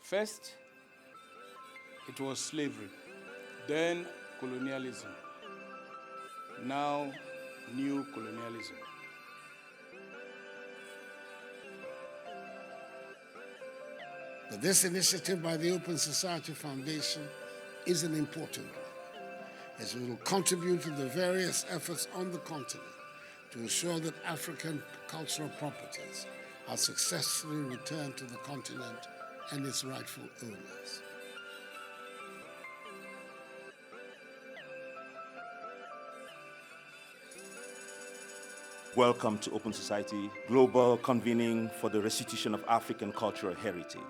First, it was slavery, then colonialism, now new colonialism. This initiative by the Open Society Foundation is an important one, as it will contribute to the various efforts on the continent to ensure that African cultural properties are successfully returned to the continent and its rightful owners. Welcome to Open Society Global Convening for the Restitution of African Cultural Heritage.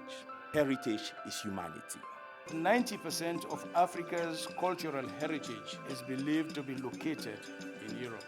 Heritage is humanity. 90% of Africa's cultural heritage is believed to be located in Europe.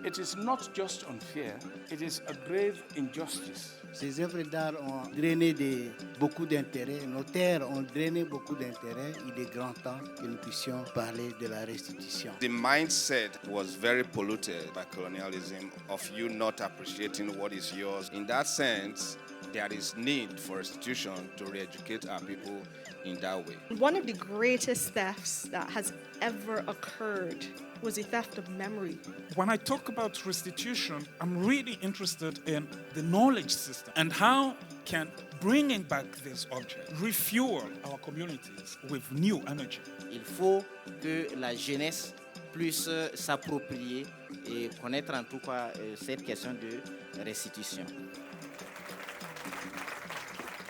It is not just unfair, it is a grave injustice. Ces œuvres d'art ont drainé beaucoup d'intérêt, nos terres ont drainé beaucoup d'intérêt. Il est grand temps que nous puissions parler de la restitution. The mindset was very polluted by colonialism, of you not appreciating what is yours. In that sense, there is need for restitution to re-educate our people in that way. One of the greatest thefts that has ever occurred was the theft of memory. When I talk about restitution, I'm really interested in the knowledge system and how can bringing back this object refuel our communities with new energy. Il faut que la jeunesse puisse s'approprier et connaître en tout cas cette question de restitution.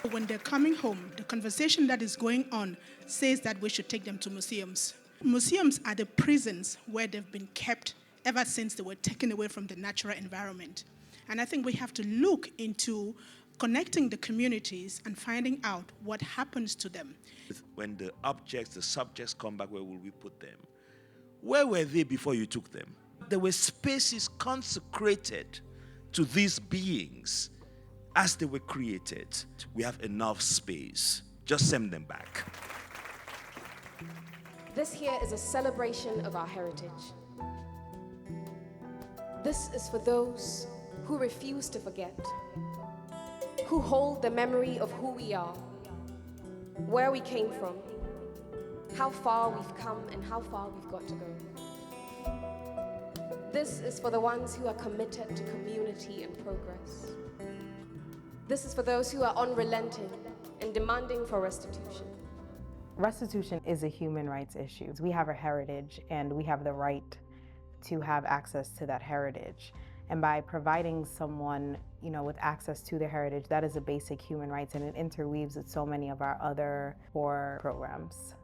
When they're coming home, the conversation that is going on says that we should take them to museums. Museums are the prisons where they've been kept ever since they were taken away from the natural environment. And I think we have to look into connecting the communities and finding out what happens to them. When the objects, the subjects come back, where will we put them? Where were they before you took them? There were spaces consecrated to these beings as they were created. We have enough space. Just send them back. This here is a celebration of our heritage. This is for those who refuse to forget, who hold the memory of who we are, where we came from, how far we've come and how far we've got to go. This is for the ones who are committed to community and progress. This is for those who are unrelenting and demanding for restitution. Restitution is a human rights issue. We have a heritage and we have the right to have access to that heritage. And by providing someone, with access to their heritage, that is a basic human rights, and it interweaves with so many of our other core programs.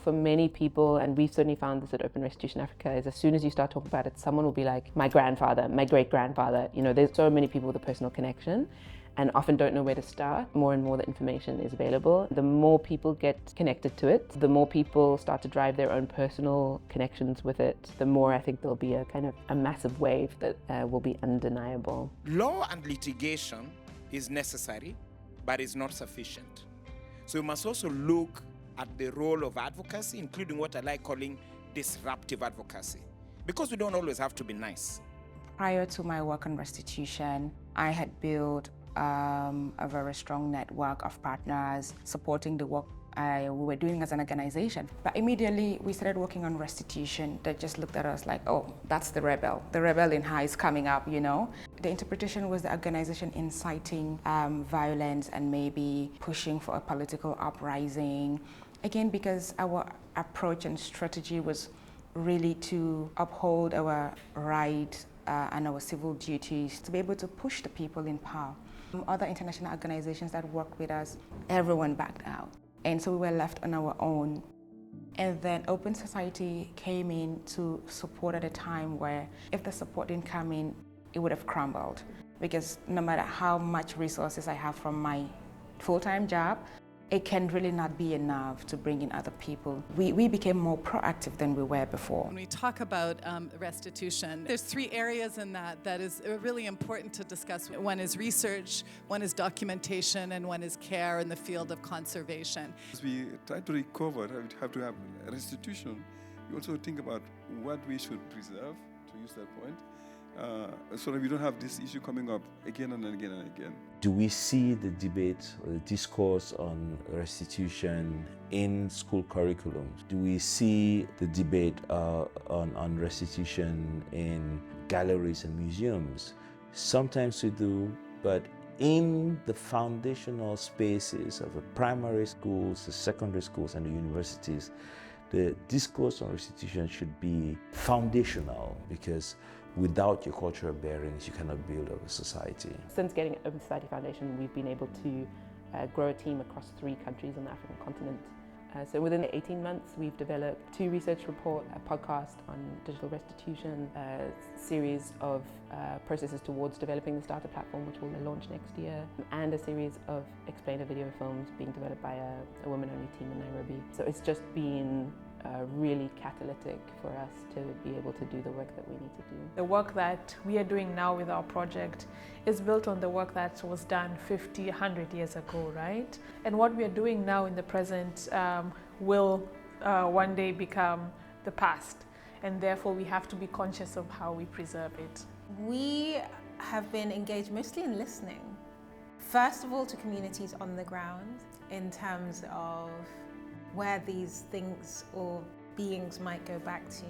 For many people, and we've certainly found this at Open Restitution Africa, is as soon as you start talking about it, someone will be like, my grandfather, my great-grandfather. There's so many people with a personal connection and often don't know where to start. More and more the information is available. The more people get connected to it, the more people start to drive their own personal connections with it, the more I think there'll be a kind of a massive wave that will be undeniable. Law and litigation is necessary, but it's not sufficient. So we must also look at the role of advocacy, including what I like calling disruptive advocacy, because we don't always have to be nice. Prior to my work on restitution, I had built a very strong network of partners supporting the work we were doing as an organization. But immediately we started working on restitution. They just looked at us like, oh, that's the rebel. The rebel in high is coming up, The interpretation was the organization inciting violence and maybe pushing for a political uprising. Again, because our approach and strategy was really to uphold our rights and our civil duties to be able to push the people in power. Other international organizations that worked with us, everyone backed out. And so we were left on our own. And then Open Society came in to support at a time where if the support didn't come in, it would have crumbled. Because no matter how much resources I have from my full-time job, it can really not be enough to bring in other people. We became more proactive than we were before. When we talk about restitution, there's 3 areas in that is really important to discuss. One is research, one is documentation, and one is care in the field of conservation. As we try to recover, we have to have restitution. We also think about what we should preserve, to use that point, so that we don't have this issue coming up again and again and again. Do we see the debate or the discourse on restitution in school curriculums? Do we see the debate on restitution in galleries and museums? Sometimes we do, but in the foundational spaces of the primary schools, the secondary schools, and the universities, the discourse on restitution should be foundational, because without your cultural bearings, you cannot build up a society. Since getting Open Society Foundation, we've been able to grow a team across 3 countries on the African continent. So within the 18 months, we've developed 2 research reports, a podcast on digital restitution, a series of processes towards developing the starter platform, which will launch next year, and a series of explainer video films being developed by a women-only team in Nairobi. So it's just been really catalytic for us to be able to do the work that we need to do. The work that we are doing now with our project is built on the work that was done 50, 100 years ago, right? And what we are doing now in the present will one day become the past, and therefore we have to be conscious of how we preserve it. We have been engaged mostly in listening. First of all, to communities on the ground in terms of where these things or beings might go back to.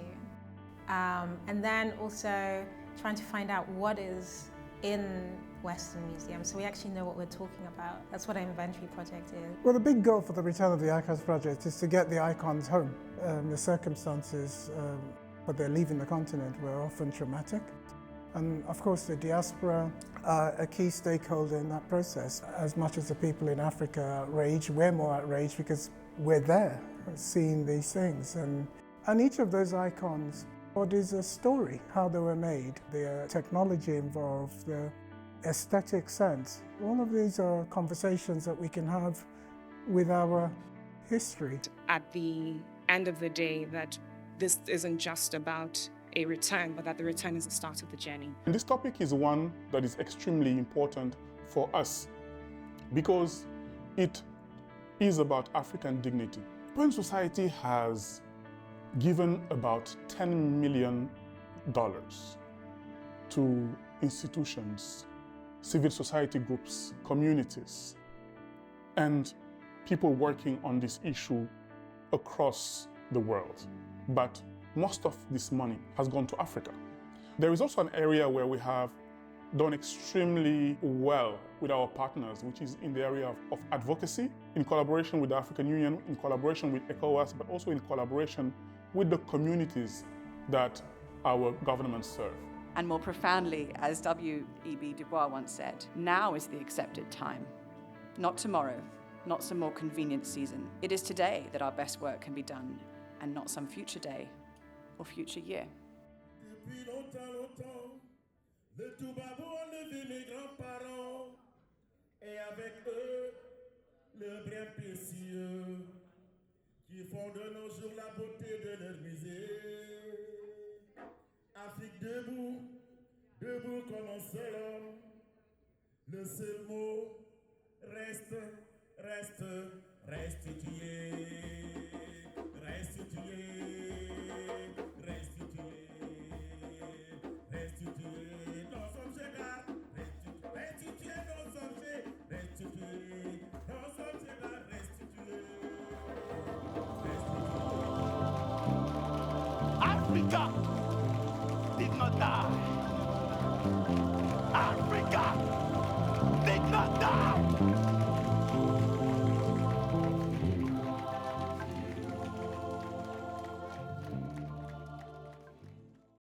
And then also trying to find out what is in Western museums, so we actually know what we're talking about. That's what our inventory project is. Well, the big goal for the Return of the Icons project is to get the icons home. The circumstances but they're leaving the continent were often traumatic. And of course the diaspora are a key stakeholder in that process. As much as the people in Africa are outraged, we're more outraged because we're there seeing these things. And each of those icons embodies a story, how they were made, the technology involved, the aesthetic sense. All of these are conversations that we can have with our history. At the end of the day, that this isn't just about a return, but that the return is the start of the journey. And this topic is one that is extremely important for us because it is about African dignity. Open Society has given about $10 million to institutions, civil society groups, communities, and people working on this issue across the world. But most of this money has gone to Africa. There is also an area where we have done extremely well with our partners, which is in the area of advocacy, in collaboration with the African Union, in collaboration with ECOWAS, but also in collaboration with the communities that our governments serve. And more profoundly, as W.E.B. Du Bois once said, now is the accepted time, not tomorrow, not some more convenient season. It is today that our best work can be done, and not some future day or future year. Depuis longtemps, le Toubabou a levé mes grands-parents, et avec eux, le brin précieux, qui font de nos jours la beauté de leur musée. Afrique debout, debout comme un seul homme, le seul mot reste, restituer, restituer.